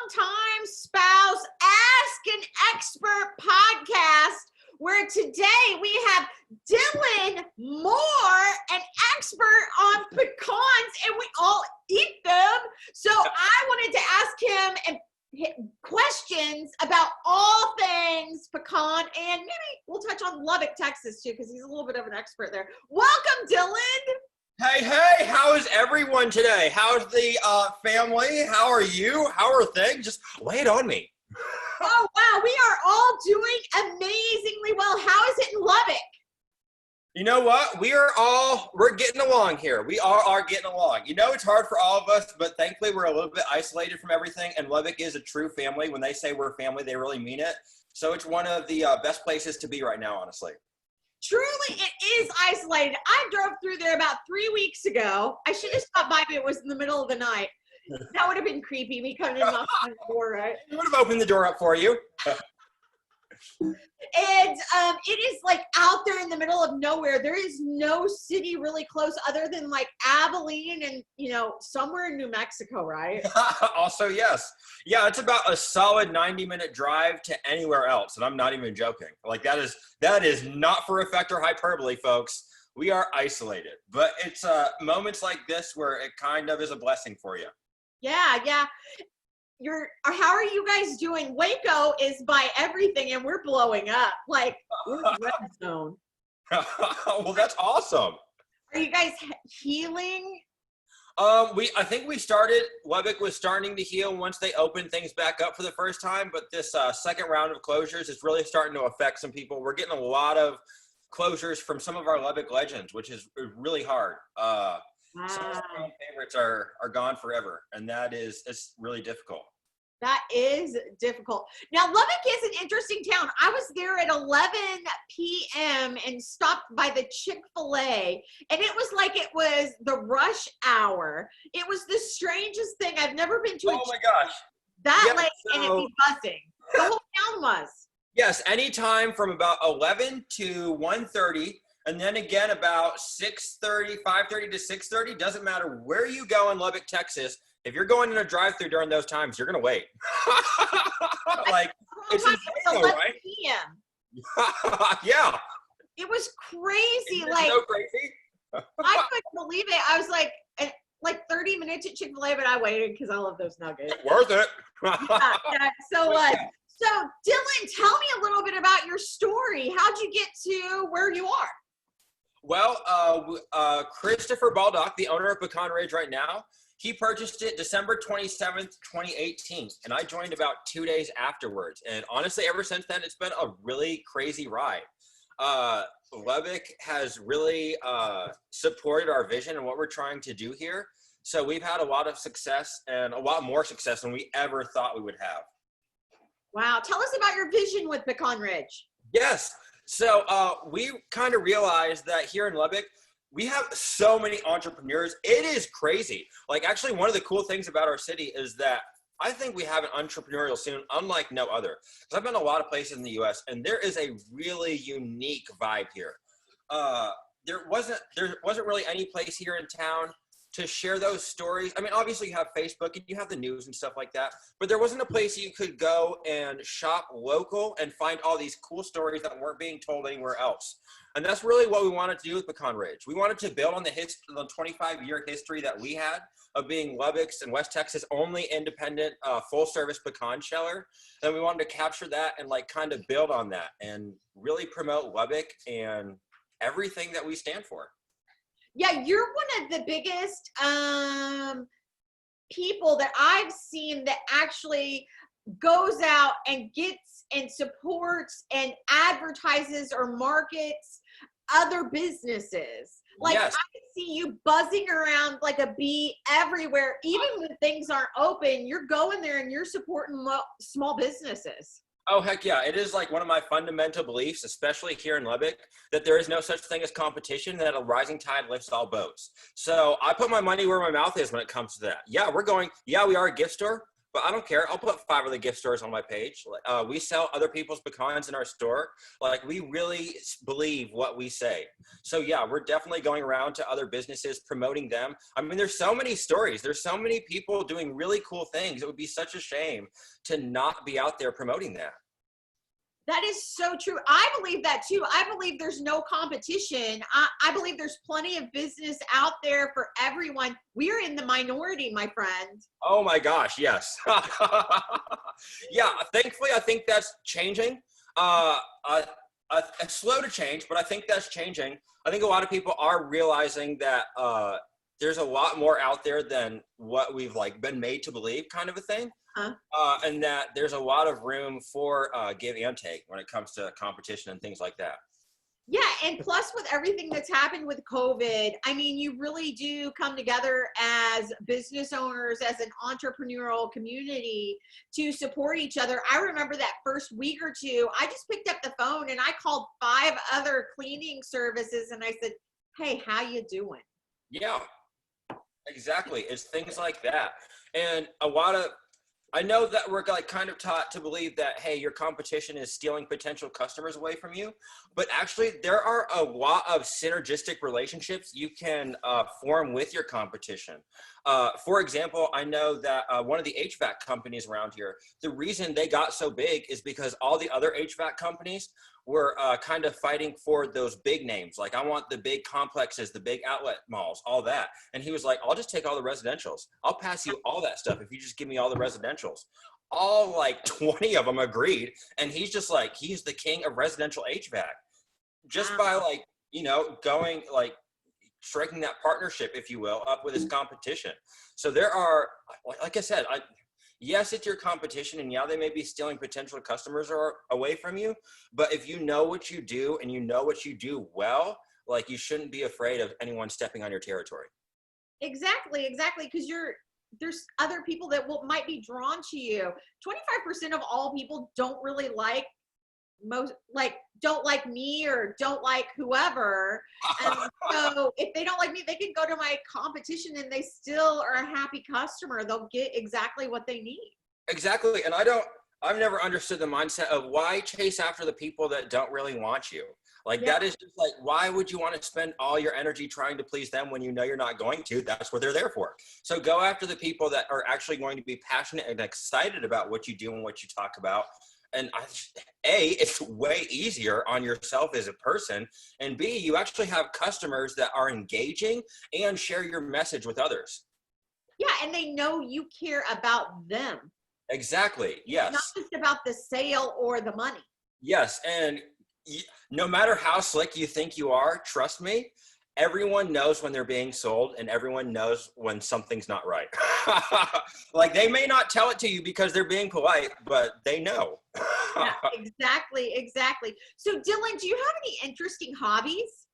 longtime spouse Ask an Expert podcast, where today we have Dylan Moore, an expert on pecans, and we all eat them. So I wanted to ask him questions about all things pecan, and maybe we'll touch on Lubbock, Texas too, because he's a little bit of an expert there. Welcome, Dylan. Hey, how is everyone today? How's the family? How are you? How are things? Just lay it on me. Oh, wow. We are all doing amazingly well. How is it in Lubbock? You know what? We're getting along here. We all are getting along. You know, it's hard for all of us, but thankfully we're a little bit isolated from everything, and Lubbock is a true family. When they say we're family, they really mean it. So it's one of the best places to be right now, honestly. Truly, it is isolated. I drove through there about 3 weeks ago. I should have stopped by, but it was in the middle of the night. That would have been creepy, me coming in knocking on the door, right? We would have opened the door up for you. And it is like out there in the middle of nowhere. There is no city really close other than like Abilene and, you know, somewhere in New Mexico, right? Also, yes. Yeah, it's about a solid 90-minute drive to anywhere else. And I'm not even joking. Like that is not for effect or hyperbole, folks. We are isolated. But it's moments like this where it kind of is a blessing for you. Yeah. How are you guys doing? Waco is by everything, and we're blowing up. Like, we're in the red zone. Well, that's awesome. Are you guys healing? I think Lubbock was starting to heal once they opened things back up for the first time, but this second round of closures is really starting to affect some people. We're getting a lot of closures from some of our Lubbock legends, which is really hard. Some of our favorites are gone forever, and it's really difficult. That is difficult. Now, Lubbock is an interesting town. I was there at 11 p.m. and stopped by the Chick-fil-A, and it was like it was the rush hour. It was the strangest thing. I've never been to. Oh my gosh! That late and it be buzzing. The whole town was. Yes, anytime from about 11 to 1:30. And then again, about 6:30, 5:30 to 6:30, doesn't matter where you go in Lubbock, Texas. If you're going in a drive-through during those times, you're going to wait. Like, it's insane, 11 right? p.m. Yeah. It was crazy. Isn't it like, so crazy? I couldn't believe it. I was like 30 minutes at Chick-fil-A, but I waited because I love those nuggets. Worth it. Yeah. So Dylan, tell me a little bit about your story. How'd you get to where you are? Well, Christopher Baldock, the owner of Pecan Ridge right now, he purchased it December 27th, 2018, and I joined about 2 days afterwards. And honestly, ever since then, it's been a really crazy ride. Lubbock has really supported our vision and what we're trying to do here. So we've had a lot of success, and a lot more success than we ever thought we would have. Wow. Tell us about your vision with Pecan Ridge. Yes. So we kind of realized that here in Lubbock, we have so many entrepreneurs. It is crazy. Like, actually, one of the cool things about our city is that I think we have an entrepreneurial scene unlike no other. Because I've been a lot of places in the U.S., and there is a really unique vibe here. There wasn't really any place here in town to share those stories. I mean, obviously you have Facebook and you have the news and stuff like that, but there wasn't a place you could go and shop local and find all these cool stories that weren't being told anywhere else. And that's really what we wanted to do with Pecan Ridge. We wanted to build on the 25-year history that we had of being Lubbock's and West Texas' only independent full-service pecan sheller. And we wanted to capture that and like kind of build on that and really promote Lubbock and everything that we stand for. Yeah, you're one of the biggest people that I've seen that actually goes out and gets and supports and advertises or markets other businesses. Like, yes. I see you buzzing around like a bee everywhere. Even when things aren't open, you're going there and you're supporting small businesses. Oh, heck yeah. It is like one of my fundamental beliefs, especially here in Lubbock, that there is no such thing as competition, that a rising tide lifts all boats. So I put my money where my mouth is when it comes to that. Yeah, we are a gift store, but I don't care. I'll put 5 of the gift stores on my page. We sell other people's pecans in our store. Like, we really believe what we say. So yeah, we're definitely going around to other businesses, promoting them. I mean, there's so many stories. There's so many people doing really cool things. It would be such a shame to not be out there promoting that. That is so true. I believe that too. I believe there's no competition. I believe there's plenty of business out there for everyone. We're in the minority, my friend. Oh my gosh, yes. Yeah, thankfully, I think that's changing. It's slow to change, but I think that's changing. I think a lot of people are realizing that there's a lot more out there than what we've like been made to believe, kind of a thing. And that there's a lot of room for give and take when it comes to competition and things like that. Yeah, and plus with everything that's happened with COVID, I mean, you really do come together as business owners, as an entrepreneurial community to support each other. I remember that first week or two, I just picked up the phone and I called 5 other cleaning services and I said, hey, how you doing? Yeah, exactly. It's things like that. And I know that we're like kind of taught to believe that, hey, your competition is stealing potential customers away from you. But actually, there are a lot of synergistic relationships you can form with your competition. For example, I know that one of the HVAC companies around here, the reason they got so big is because all the other HVAC companies were kind of fighting for those big names. Like, I want the big complexes, the big outlet malls, all that. And he was like, I'll just take all the residentials. I'll pass you all that stuff if you just give me all the residentials. All like 20 of them agreed. And he's just like, he's the king of residential HVAC. Just by like, going like, striking that partnership, if you will, up with his competition. So there are, like I said, yes, it's your competition, and yeah, they may be stealing potential customers away from you, but if you know what you do and you know what you do well, like, you shouldn't be afraid of anyone stepping on your territory. Exactly, because there's other people that might be drawn to you. 25% of all people don't really don't like me or don't like whoever. And so if they don't like me, they can go to my competition and they still are a happy customer. They'll get exactly what they need. Exactly. And I've never understood the mindset of why chase after the people that don't really want you. Like, that is just like, why would you want to spend all your energy trying to please them when you know you're not going to? That's what they're there for. So go after the people that are actually going to be passionate and excited about what you do and what you talk about. And it's way easier on yourself as a person. And B, you actually have customers that are engaging and share your message with others. Yeah, and they know you care about them. Exactly, yes. It's not just about the sale or the money. Yes, and no matter how slick you think you are, trust me, everyone knows when they're being sold and everyone knows when something's not right. Like, they may not tell it to you because they're being polite, but they know. Yeah, exactly. So Dylan, do you have any interesting hobbies?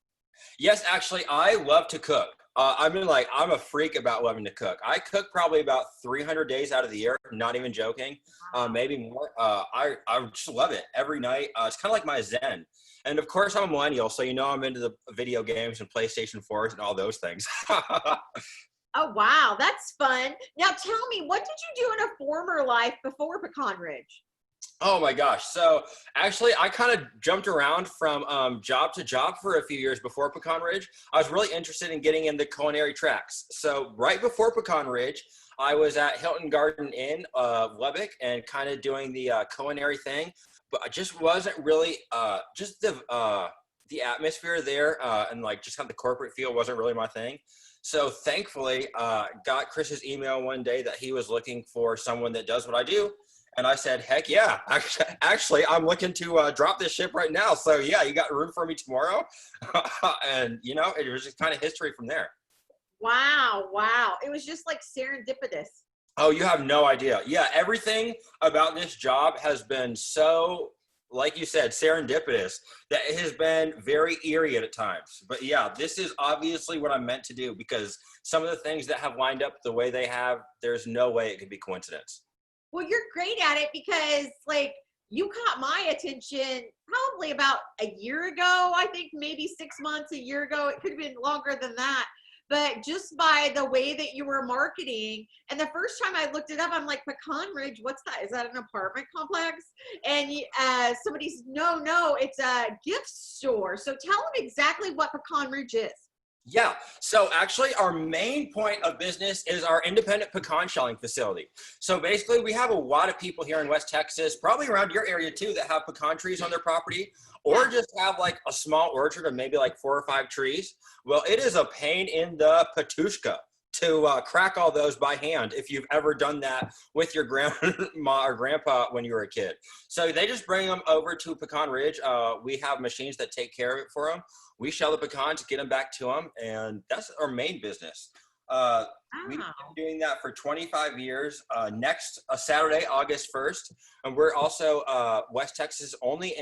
Yes, actually, I love to cook. I'm a freak about loving to cook. I cook probably about 300 days out of the year, not even joking, maybe more. I just love it every night. It's kind of like my zen. And of course, I'm a millennial, so I'm into the video games and PlayStation 4s and all those things. Oh, wow, that's fun. Now tell me, what did you do in a former life before Pecan Ridge? Oh my gosh. So actually, I kind of jumped around from job to job for a few years before Pecan Ridge. I was really interested in getting into culinary tracks. So right before Pecan Ridge, I was at Hilton Garden Inn, Lubbock, and kind of doing the culinary thing. But I just wasn't really, just the atmosphere there and like just kind of the corporate feel wasn't really my thing. So thankfully, got Chris's email one day that he was looking for someone that does what I do. And I said, heck yeah, actually, I'm looking to drop this ship right now. So yeah, you got room for me tomorrow. And it was just kind of history from there. Wow. It was just like serendipitous. Oh, you have no idea. Yeah, everything about this job has been so, like you said, serendipitous, that it has been very eerie at times. But yeah, this is obviously what I'm meant to do, because some of the things that have lined up the way they have, there's no way it could be coincidence. Well, you're great at it because like you caught my attention probably about a year ago. I think maybe 6 months, a year ago. It could have been longer than that. but just by the way that you were marketing, and the first time I looked it up, I'm like, Pecan Ridge, what's that? Is that an apartment complex? And somebody's, no, it's a gift store. So tell them exactly what Pecan Ridge is. Yeah, so actually our main point of business is our independent pecan shelling facility. So basically we have a lot of people here in West Texas, probably around your area too, that have pecan trees on their property, or just have like a small orchard of maybe like 4 or 5 trees. Well, it is a pain in the patushka to crack all those by hand if you've ever done that with your grandma or grandpa when you were a kid. So they just bring them over to Pecan Ridge. We have machines that take care of it for them. We shell the pecans, get them back to them, and that's our main business. We've been doing that for 25 years. Next Saturday, August 1st, and we're also West Texas' only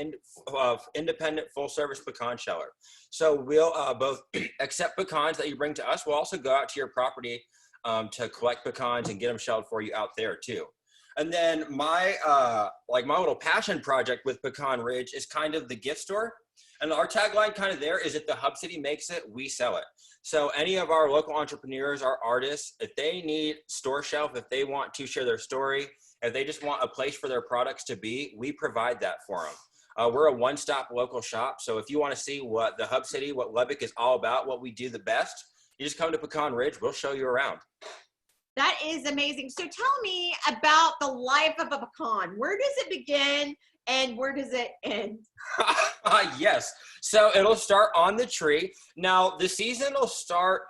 independent full-service pecan sheller. So we'll both accept pecans that you bring to us. We'll also go out to your property to collect pecans and get them shelled for you out there too. And then my little passion project with Pecan Ridge is kind of the gift store. And our tagline kind of there is, if the hub city makes it, we sell it. So any of our local entrepreneurs, our artists, if they need store shelf, if they want to share their story, if they just want a place for their products to be, we provide that for them. We're a one-stop local shop. So if you want to see what the hub city, what Lubbock is all about, what we do the best, you just come to Pecan Ridge. We'll show you around. That is amazing. So tell me about the life of a pecan. Where does it begin and where does it end? Yes. So it'll start on the tree. Now the season will start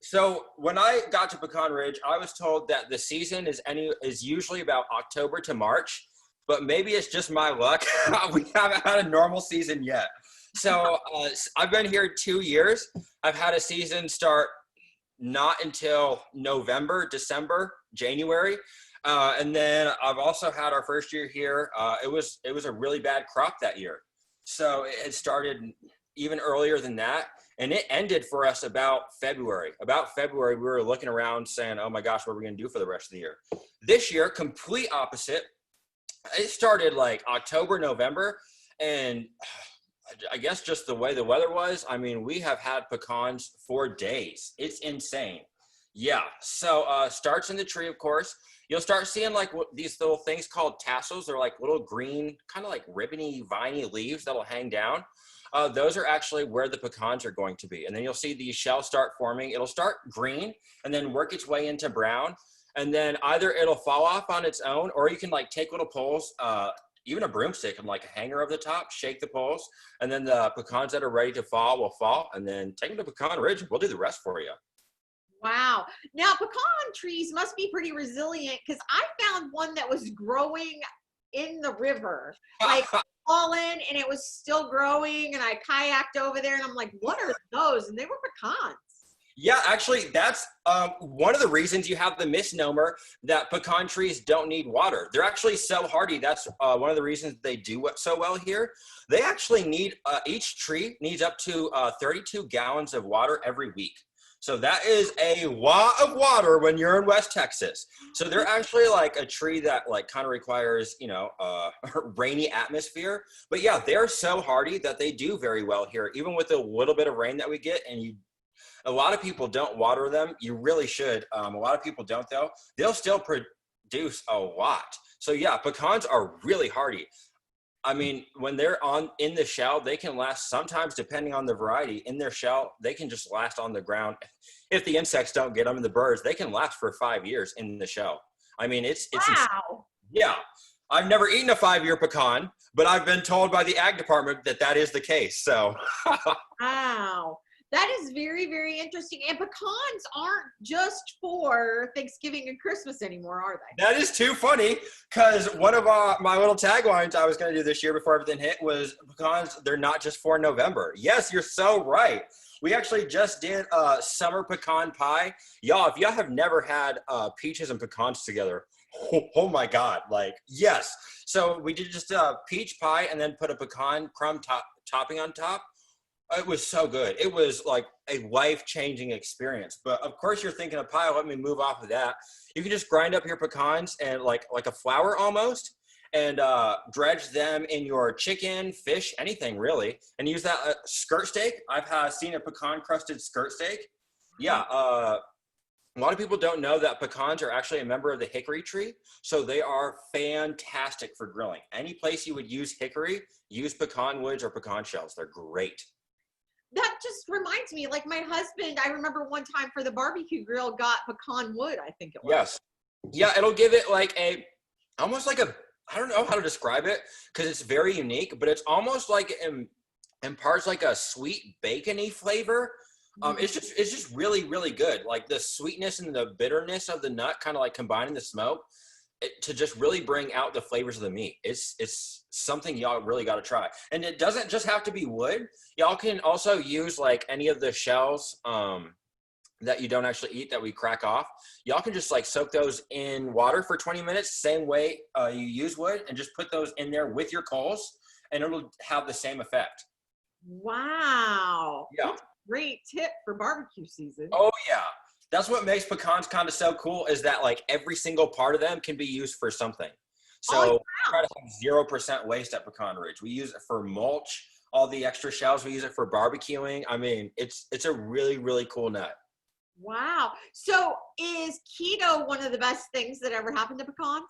so when I got to Pecan Ridge, I was told that the season is usually about October to March, but maybe it's just my luck. We haven't had a normal season yet. So I've been here 2 years. I've had a season start not until November, December, January. And then I've also had our first year here. It was a really bad crop that year. So it started even earlier than that. And it ended for us about February. About February, we were looking around saying, oh my gosh, what are we going to do for the rest of the year? This year, complete opposite. It started like October, November. And I guess just the way the weather was, I mean, we have had pecans for days. It's insane. Yeah. So starts in the tree, of course. You'll start seeing like these little things called tassels. They're like little green, kind of like ribbony, viney leaves that'll hang down. Those are actually where the pecans are going to be. And then you'll see these shells start forming. It'll start green and then work its way into brown. And then either it'll fall off on its own, or you can like take little poles, even a broomstick and like a hanger over the top, shake the poles, and then the pecans that are ready to fall will fall, and then take them to Pecan Ridge. We'll do the rest for you. Wow. Now, pecan trees must be pretty resilient, because I found one that was growing in the river, like fallen, and it was still growing, and I kayaked over there, and I'm like, what are those? And they were pecans. Yeah, actually, that's one of the reasons you have the misnomer that pecan trees don't need water. They're actually so hardy. That's one of the reasons they do so well here. They actually need, each tree needs up to 32 gallons of water every week. So that is a lot of water when you're in West Texas. So they're actually like a tree that like kind of requires, you know, rainy atmosphere. But yeah, they're so hardy that they do very well here, even with a little bit of rain that we get. And a lot of people don't water them. You really should. A lot of people don't though. They'll still produce a lot. So yeah, pecans are really hardy. I mean, when they're in the shell, they can last, sometimes depending on the variety, in their shell, they can just last on the ground. If the insects don't get them and the birds, they can last for 5 years in the shell. I mean, it's wow. Insane. Yeah. I've never eaten a 5-year pecan, but I've been told by the ag department that that is the case. So. Wow. That is very, very interesting. And pecans aren't just for Thanksgiving and Christmas anymore, are they? That is too funny, because one of my little taglines I was going to do this year before everything hit was, pecans, they're not just for November. Yes, you're so right. We actually just did a summer pecan pie. Y'all, if y'all have never had peaches and pecans together, oh my God, like, yes. So we did just a peach pie and then put a pecan crumb topping on top. It was so good. It was like a life-changing experience. But of course you're thinking of pie. Let me move off of that. You can just grind up your pecans and like a flour almost, and dredge them in your chicken, fish, anything really, and use that skirt steak. I've seen a pecan crusted skirt steak. Yeah, a lot of people don't know that pecans are actually a member of the hickory tree, so they are fantastic for grilling. Any place you would use hickory, use pecan woods or pecan shells. They're great. That just reminds me, like my husband, I remember one time for the barbecue grill got pecan wood, I think it was. Yes. Yeah, it'll give it like almost like I don't know how to describe it because it's very unique, but it's almost like it imparts like a sweet bacony flavor. It's just really, really good. Like the sweetness and the bitterness of the nut kind of like combining the smoke to just really bring out the flavors of the meat. It's something y'all really got to try. And it doesn't just have to be wood. Y'all can also use like any of the shells that you don't actually eat that we crack off. Y'all can just like soak those in water for 20 minutes, same way you use wood, and just put those in there with your coals and it'll have the same effect. Wow. Yeah. That's a great tip for barbecue season. Oh yeah. That's what makes pecans kind of so cool is that like every single part of them can be used for something. So we try to have 0% waste at Pecan Ridge. We use it for mulch, all the extra shells. We use it for barbecuing. I mean, it's a really, really cool nut. Wow. So is keto one of the best things that ever happened to pecans?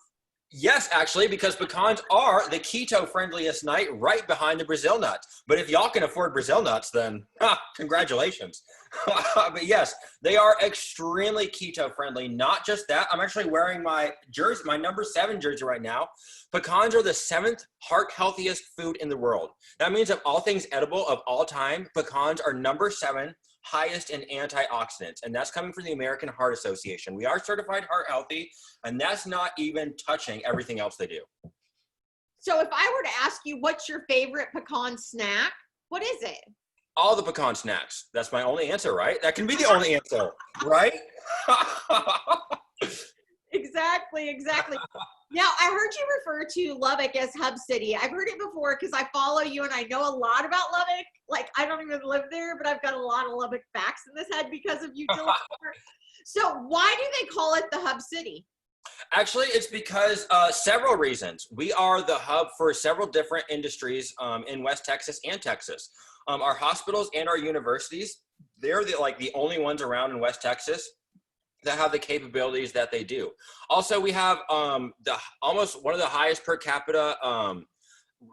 Yes, actually, because pecans are the keto friendliest nut right behind the Brazil nuts. But if y'all can afford Brazil nuts, then congratulations. But yes, they are extremely keto friendly. Not just that, I'm actually wearing my jersey, my number 7 jersey right now. Pecans are the 7th heart healthiest food in the world. That means of all things edible of all time, pecans are number 7 highest in antioxidants, and that's coming from the American Heart Association. We are certified heart healthy, and that's not even touching everything else they do. So if I were to ask you what's your favorite pecan snack, what is it? All the pecan snacks. That's my only answer, right? That can be the only answer, right? Exactly. Now, I heard you refer to Lubbock as Hub City. I've heard it before because I follow you and I know a lot about Lubbock. Like, I don't even live there, but I've got a lot of Lubbock facts in this head because of you, Dylan Moore. So why do they call it the Hub City? Actually, it's because several reasons. We are the hub for several different industries in West Texas and Texas. Our hospitals and our universities, they're the only ones around in West Texas that have the capabilities that they do. Also, we have almost one of the highest per capita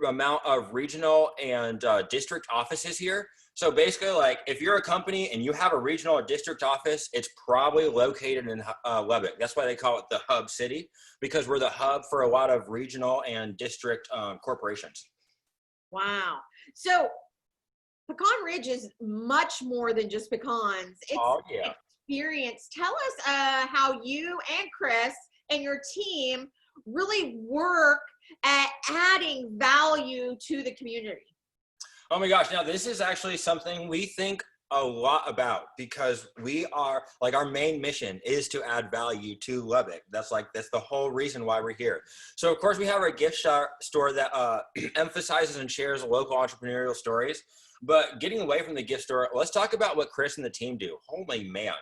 amount of regional and district offices here. So basically, like if you're a company and you have a regional or district office, it's probably located in Lubbock. That's why they call it the Hub City, because we're the hub for a lot of regional and district corporations. Wow. So Pecan Ridge is much more than just pecans. It's experience. Tell us how you and Chris and your team really work at adding value to the community. Oh my gosh, now this is actually something we think a lot about because we are, like our main mission is to add value to Lubbock. That's the whole reason why we're here. So of course we have our gift store that emphasizes and shares local entrepreneurial stories. But getting away from the gift store, let's talk about what Chris and the team do. Holy man.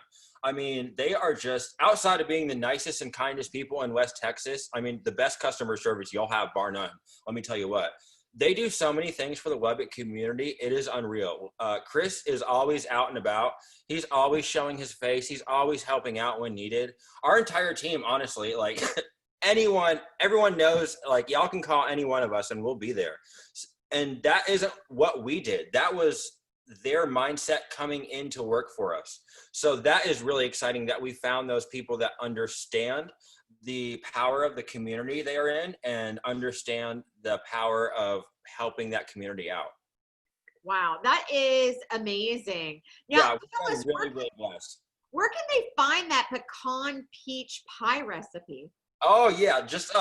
I mean, they are just, outside of being the nicest and kindest people in West Texas, I mean, the best customer service you'll have, bar none. Let me tell you what. They do so many things for the Lubbock community. It is unreal. Chris is always out and about. He's always showing his face. He's always helping out when needed. Our entire team, honestly, like everyone knows, like y'all can call any one of us and we'll be there. And that isn't what we did. That was their mindset coming into work for us. So that is really exciting that we found those people that understand the power of the community they are in and understand the power of helping that community out. Wow, that is amazing. Now, yeah, we're really blessed. Where can they find that pecan peach pie recipe? Oh yeah, just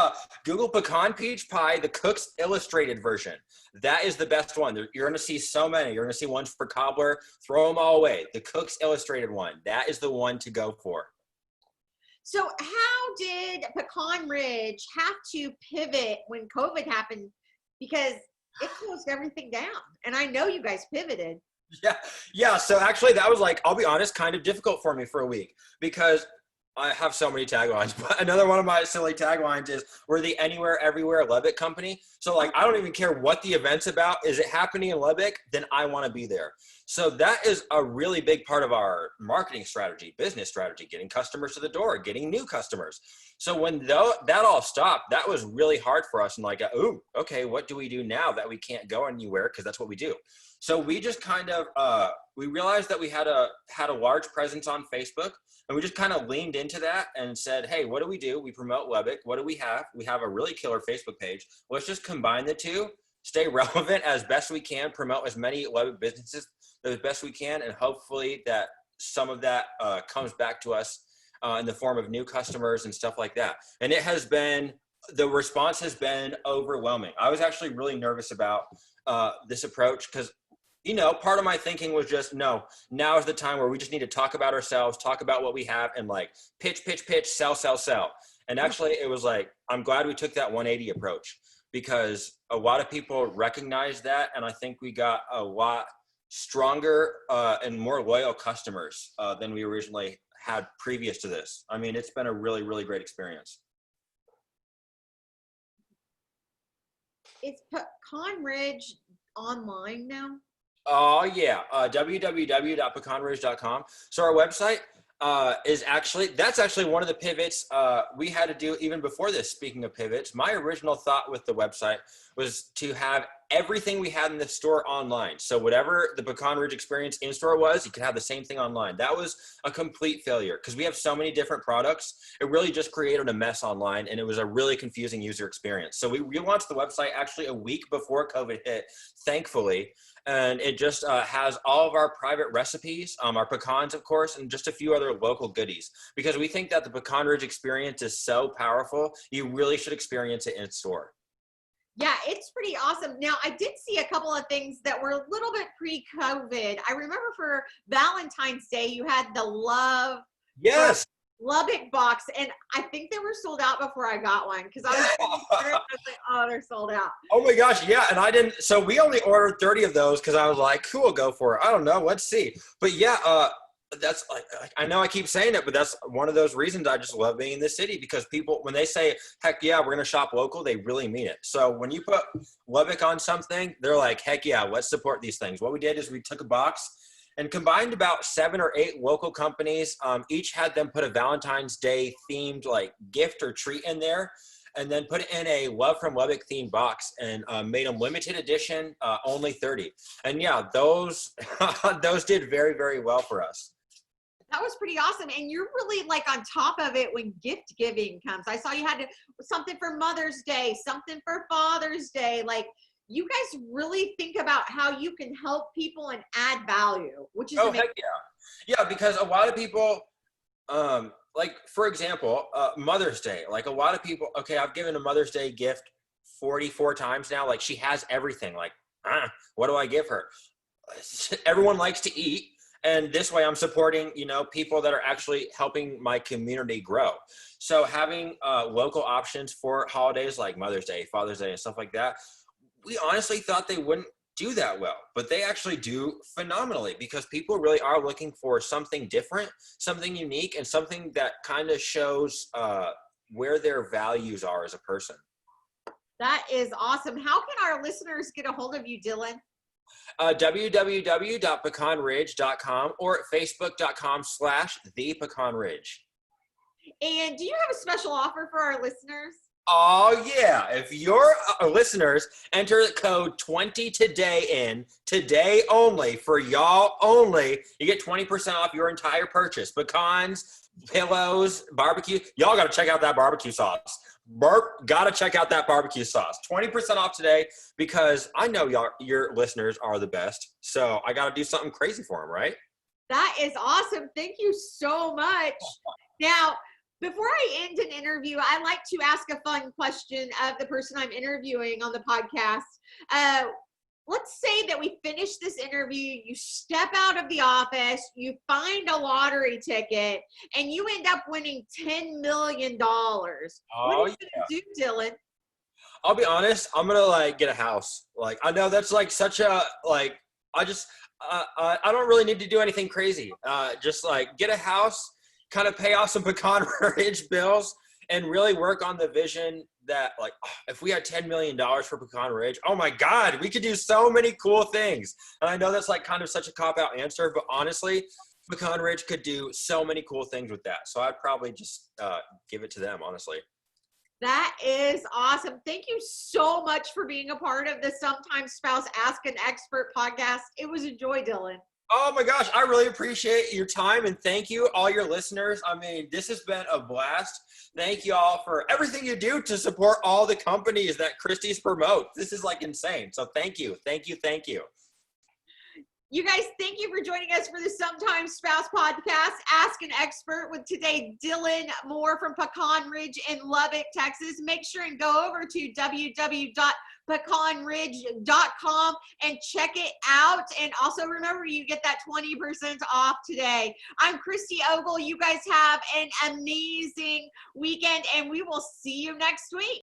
Google pecan peach pie, the Cook's Illustrated version. That is the best one. You're going to see so many. You're going to see ones for cobbler. Throw them all away. The Cook's Illustrated one. That is the one to go for. So how did Pecan Ridge have to pivot when COVID happened? Because it closed everything down. And I know you guys pivoted. Yeah. So actually that was, like, I'll be honest, kind of difficult for me for a week because I have so many taglines, but another one of my silly taglines is we're the anywhere, everywhere Lubbock company. So like, I don't even care what the event's about. Is it happening in Lubbock? Then I want to be there. So that is a really big part of our marketing strategy, business strategy, getting customers to the door, getting new customers. So when that all stopped, that was really hard for us. And like, oh, okay, what do we do now that we can't go anywhere? Because that's what we do. So we just kind of, we realized that we had a large presence on Facebook, and we just kind of leaned into that and said, hey, what do? We promote Lubbock. What do we have? We have a really killer Facebook page. Let's just combine the two, stay relevant as best we can, promote as many Lubbock businesses as best we can, and hopefully that some of that comes back to us in the form of new customers and stuff like that. And the response has been overwhelming. I was actually really nervous about this approach because, part of my thinking was just, no, now is the time where we just need to talk about ourselves, talk about what we have, and like pitch, sell, sell, sell. And actually it was like, I'm glad we took that 180 approach, because a lot of people recognized that. And I think we got a lot stronger and more loyal customers than we originally had previous to this. I mean, it's been a really, really great experience. Is Pecan Ridge online now? Oh yeah, www.pecanridge.com. So our website that's actually one of the pivots we had to do even before this. Speaking of pivots, my original thought with the website was to have everything we had in the store online. So whatever the Pecan Ridge experience in store was, you could have the same thing online. That was a complete failure because we have so many different products. It really just created a mess online, and it was a really confusing user experience. So we relaunched the website actually a week before COVID hit, thankfully. And it just has all of our private recipes, our pecans, of course, and just a few other local goodies, because we think that the Pecan Ridge experience is so powerful. You really should experience it in store. Yeah, it's pretty awesome. Now, I did see a couple of things that were a little bit pre-COVID. I remember for Valentine's Day, you had the Love Yes. Lubbock box, and I think they were sold out before I got one, because I was like, oh, they're sold out. Oh my gosh, yeah, and I didn't. So we only ordered 30 of those because I was like, cool, go for it. I don't know, let's see. But yeah, that's like, I know I keep saying it, but that's one of those reasons I just love being in this city, because people, when they say, heck yeah, we're gonna shop local, they really mean it. So when you put Lubbock on something, they're like, heck yeah, let's support these things. What we did is we took a box and combined about 7 or 8 local companies. Each had them put a Valentine's Day themed like gift or treat in there, and then put it in a Love from Lubbock themed box, and made them limited edition, only 30. And yeah, those those did very, very well for us. That was pretty awesome. And you're really like on top of it when gift giving comes. I saw you had something for Mother's Day, something for Father's Day. Like, you guys really think about how you can help people and add value, which is amazing. Heck yeah. Yeah, because a lot of people, like for example, Mother's Day, like a lot of people, okay, I've given a Mother's Day gift 44 times now. Like, she has everything. Like, what do I give her? Everyone likes to eat. And this way I'm supporting, people that are actually helping my community grow. So having local options for holidays like Mother's Day, Father's Day, and stuff like that, we honestly thought they wouldn't do that well, but they actually do phenomenally, because people really are looking for something different, something unique, and something that kind of shows where their values are as a person. That is awesome. How can our listeners get a hold of you, Dylan? www.pecanridge.com or facebook.com/thepecanridge. And do you have a special offer for our listeners? Oh yeah, if your listeners enter the code 20 today only, for y'all only, you get 20% off your entire purchase. Pecans, pillows, barbecue. Y'all got to check out that barbecue sauce. Got to check out that barbecue sauce. 20% off today, because I know your listeners are the best. So I got to do something crazy for them, right? That is awesome. Thank you so much. Now, before I end an interview, I like to ask a fun question of the person I'm interviewing on the podcast. Let's say that we finish this interview, you step out of the office, you find a lottery ticket, and you end up winning $10 million. What are you gonna do, Dylan? I'll be honest, I'm gonna get a house. Like, I know that's like such a, like, I don't really need to do anything crazy. Just get a house, kind of pay off some Pecan Ridge bills and really work on the vision that, like, if we had $10 million for Pecan Ridge, oh my God, we could do so many cool things. And I know that's like kind of such a cop-out answer, but honestly, Pecan Ridge could do so many cool things with that. So I'd probably just give it to them, honestly. That is awesome. Thank you so much for being a part of the Sometimes Spouse Ask an Expert podcast. It was a joy, Dylan. Oh my gosh, I really appreciate your time, and thank you, all your listeners. I mean, this has been a blast. Thank you all for everything you do to support all the companies that Christy's promotes. This is like insane. So thank you, thank you, thank you. You guys, thank you for joining us for the Sometimes Spouse podcast, Ask an Expert, with today Dylan Moore from Pecan Ridge in Lubbock, Texas. Make sure and go over to www.pecanridge.com and check it out. And also remember, you get that 20% off today. I'm Christy Ogle. You guys have an amazing weekend, and we will see you next week.